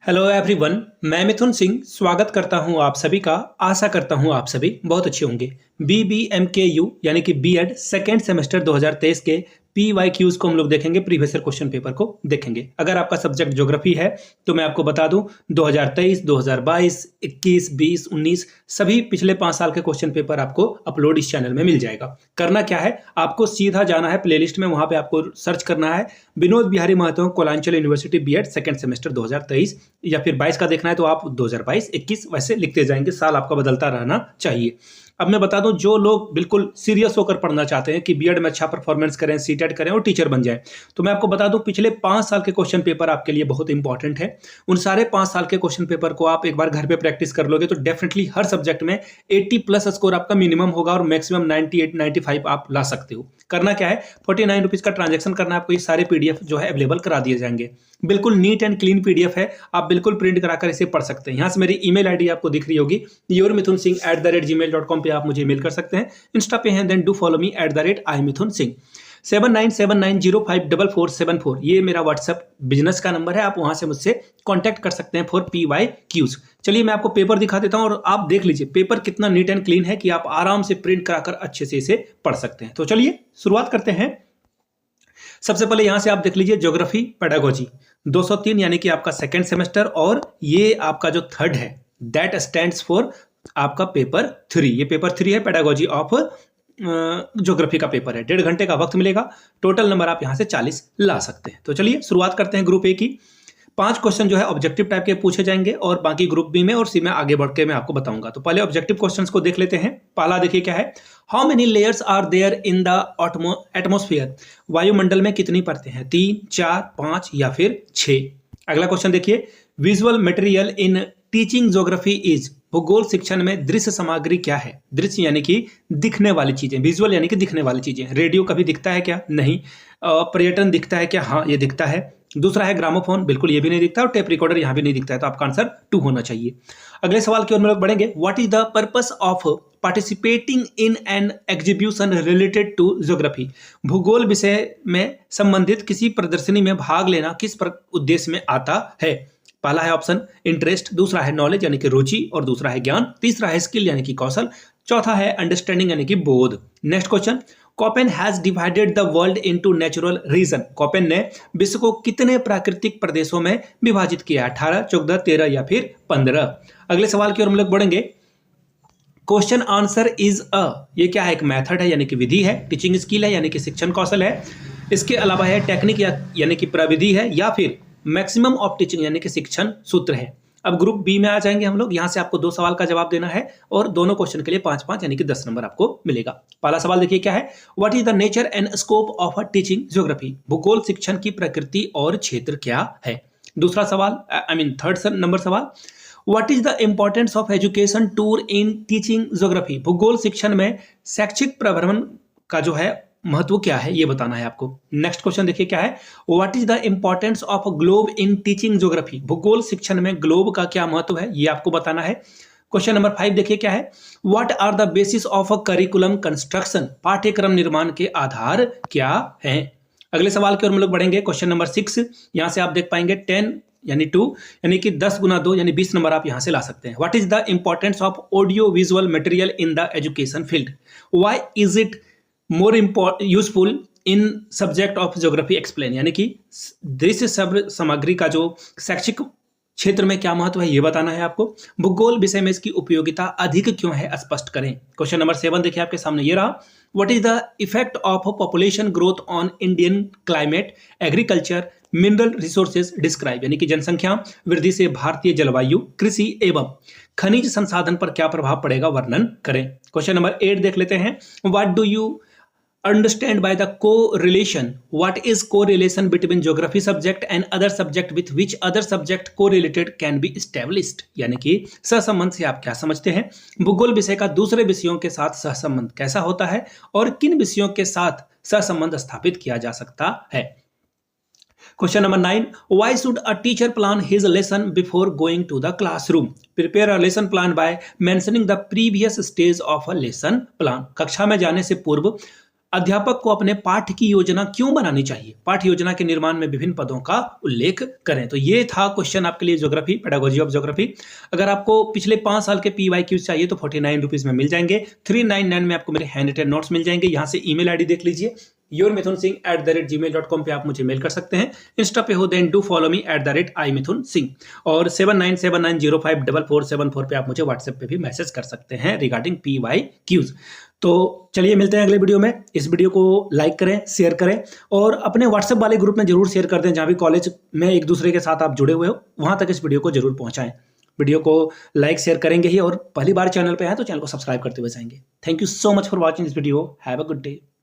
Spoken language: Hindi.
हेलो एवरीवन, मैं मिथुन सिंह स्वागत करता हूं आप सभी का। आशा करता हूं आप सभी बहुत अच्छे होंगे। BBMKU यानी कि बीएड सेकेंड सेमेस्टर 2023 के PYQs को हम लोग देखेंगे, प्रीवियस ईयर क्वेश्चन पेपर को देखेंगे। अगर आपका सब्जेक्ट ज्योग्राफी है तो मैं आपको बता दूं 2023, 2022, 21, 20, 19 सभी पिछले 5 साल के क्वेश्चन पेपर आपको अपलोड इस चैनल में मिल जाएगा। करना क्या है, आपको सीधा जाना है प्लेलिस्ट में, वहां पे आपको सर्च करना है Vinod Bihari Mahato Koyalanchal university BEd second semester 2023 या फिर 22 का देखना है तो आप 2022, 21 वैसे लिखते जाएंगे, साल आपका बदलता रहना चाहिए। अब मैं बता दूं, जो लोग बिल्कुल सीरियस होकर पढ़ना चाहते हैं कि बीएड में अच्छा परफॉर्मेंस करें, सीटेट करें और टीचर बन जाएं, तो मैं आपको बता दूं पिछले 5 साल के क्वेश्चन पेपर आपके लिए बहुत इंपॉर्टेंट है। उन सारे 5 साल के क्वेश्चन पेपर को आप एक बार घर पे प्रैक्टिस कर लोगे तो डेफिनेटली हर सब्जेक्ट में 80 प्लस स्कोर आपका मिनिमम होगा और मैक्सिमम 98, 95 आप ला सकते हो। करना क्या है, 49 रुपीज का ट्रांजेक्शन करना है आपको। ये सारे पीडीएफ जो है अवेलेबल करा दिए जाएंगे। बिल्कुल नीट एंड क्लीन पीडीएफ है, आप बिल्कुल प्रिंट कराकर इसे पढ़ सकते हैं। यहाँ से मेरी ईमेल आईडी आपको दिख रही होगी, yourmithunSingh@gmail.com पे आप मुझे मेल कर सकते हैं। इंस्टा पे हैं, then do follow me @iMithunSingh। 7979054474 ये मेरा व्हाट्सएप बिजनेस का नंबर है, आप वहां से मुझसे कांटेक्ट कर सकते हैं फॉर PYQs। चलिए मैं आपको पेपर दिखा देता हूं और आप देख लीजिए पेपर कितना नीट एंड क्लीन है कि आप आराम से प्रिंट कराकर अच्छे से इसे पढ़ सकते हैं। तो चलिए शुरुआत करते हैं। सबसे पहले यहां से आप देख लीजिए ज्योग्राफी पेडागोजी 203 यानी कि आपका सेकेंड सेमेस्टर, और ये आपका जो थर्ड है दैट स्टैंड्स फॉर आपका पेपर 3। ये पेपर 3 है, पेडागोजी ऑफ ज्योग्राफी का पेपर है। 1.5 घंटे का वक्त मिलेगा। टोटल नंबर आप यहां से 40 ला सकते हैं। तो चलिए शुरुआत करते हैं ग्रुप ए की। 5 क्वेश्चन जो है ऑब्जेक्टिव टाइप के पूछे जाएंगे और बाकी ग्रुप बी में और सी में आगे बढ़ के मैं आपको बताऊंगा। तो पहले ऑब्जेक्टिव क्वेश्चंस को देख लेते हैं। पहला देखिए क्या है, how many layers are there in the atmosphere. वायुमंडल में कितनी परतें हैं, 3, 4, 5 या फिर 6। अगला क्वेश्चन देखिए, visual material in teaching geography is. भूगोल शिक्षण में दृश्य सामग्री क्या है। दृश्य यानी कि दिखने वाली चीजें, विजुअल यानी कि दिखने वाली चीजें। रेडियो कभी दिखता है क्या, नहीं। पर्यटन दिखता है क्या, हाँ ये दिखता है। दूसरा है ग्रामोफोन, बिल्कुल ये भी नहीं दिखता। और टेप रिकॉर्डर यहाँ भी नहीं दिखता है, तो आपका आंसर 2 होना चाहिए। अगले सवाल की ओर हम लोग बढ़ेंगे। What is the purpose of participating in an exhibition related to geography. भूगोल विषय में संबंधित किसी प्रदर्शनी में भाग लेना किस उद्देश्य में आता है। पहला है ऑप्शन इंटरेस्ट, दूसरा है नॉलेज यानी कि रुचि, और दूसरा है ज्ञान, तीसरा है स्किल यानी कि कौशल, चौथा है अंडरस्टैंडिंग यानी कि बोध। Next question, Koppen has divided the world into natural region. Koppen ने विश्व को कितने प्राकृतिक प्रदेशों में विभाजित किया, 18, 14, 13 या फिर 15। अगले सवाल की ओर हम लोग बढ़ेंगे। क्वेश्चन आंसर इज अ, ये क्या है, एक मेथड है यानी कि विधि है, टीचिंग स्किल है यानी कि शिक्षण कौशल है, इसके अलावा है टेक्निक यानी कि प्रविधि है, या फिर मैक्सिमम ऑफ टीचिंग यानी कि शिक्षण सूत्र है। अब ग्रुप बी में आ जाएंगे हम लोग। यहां से आपको 2 सवाल का जवाब देना है और दोनों क्वेश्चन के लिए 5-5 यानी कि 10 नंबर आपको मिलेगा। पहला सवाल देखिए क्या है, what is the nature and scope of a teaching geography. भूगोल शिक्षण की प्रकृति और क्षेत्र क्या है। दूसरा सवाल, थर्ड नंबर सवाल, what is the importance of education tour in teaching geography. भूगोल शिक्षण में शैक्षिक प्रभ्रमण का जो है महत्व क्या है, ये बताना है आपको। नेक्स्ट क्वेश्चन देखिए क्या है, what is the importance of globe in teaching geography. भूगोल शिक्षण में ग्लोब का क्या महत्व है, ये आपको बताना है। क्वेश्चन नंबर 5 देखिए क्या है, what are the basis of a curriculum construction. पाठ्यक्रम निर्माण के आधार क्या है। अगले सवाल की ओर हम लोग बढ़ेंगे। क्वेश्चन नंबर 6, यहां से आप देख पाएंगे 10 यानी 2 यानी कि 10 गुना 2 यानी 20 नंबर आप यहां से ला सकते हैं। What is the importance of audio visual material in the education field. Why is it more useful in subject of geography explain. यानी कि दृश्य सामग्री का जो शैक्षिक क्षेत्र में क्या महत्व है, ये बताना है आपको। भूगोल विषय में इसकी उपयोगिता अधिक क्यों है, स्पष्ट करें। क्वेश्चन नंबर 7 देखिए आपके सामने ये रहा, what is the effect of population growth on Indian climate, agriculture, mineral resources describe. यानी कि जनसंख्या वृद्धि से भारतीय जलवायु, कृषि एवं खनिज संसाधन पर क्या प्रभाव पड़ेगा, वर्णन करें। क्वेश्चन नंबर 8 देख लेते हैं, what do you understand by the correlation. What is correlation between geography subject and other subject with which other subject correlated can be established. यानी कि सहसंबंध से आप क्या समझते हैं। भूगोल विषय का दूसरे विषयों के साथ सहसंबंध कैसा होता है और किन विषयों के साथ सहसंबंध स्थापित किया जा सकता है। Question number 9, why should a teacher plan his lesson before going to the classroom? Prepare a lesson plan by mentioning the previous stage of a lesson plan. कक्षा में जाने से पूर्व अध्यापक को अपने पाठ की योजना क्यों बनानी चाहिए? पाठ योजना के निर्माण में विभिन्न पदों का उल्लेख करें। तो ये था क्वेश्चन आपके लिए ज्योग्राफी, पेडागोजी ऑफ ज्योग्राफी। अगर आपको पिछले 5 साल के PYQ चाहिए तो 49 रुपीज में मिल जाएंगे। 399 में आपको मेरे हैंड रिटन नोट्स मिल जाएंगे। यहाँ से ईमेल आईडी देख लीजिए, yourmithunsingh@gmail.com पे आप मुझे मेल कर सकते हैं। इंस्टा पे हो then do follow me @imithunsingh और 7979054474 पे आप मुझे व्हाट्सएप पे भी मैसेज कर सकते हैं रिगार्डिंग PYQs। तो चलिए मिलते हैं अगले वीडियो में। इस वीडियो को लाइक करें, शेयर करें और अपने व्हाट्सएप वाले ग्रुप में जरूर शेयर कर दें जहां भी कॉलेज में एक दूसरे के साथ आप जुड़े हुए हो, वहां तक इस वीडियो को जरूर पहुंचाएं। वीडियो को लाइक शेयर करेंगे ही और पहली बार चैनल पे हैं तो चैनल को सब्सक्राइब करते हुए जाएंगे। Thank you so much for watching this video. Have a good day.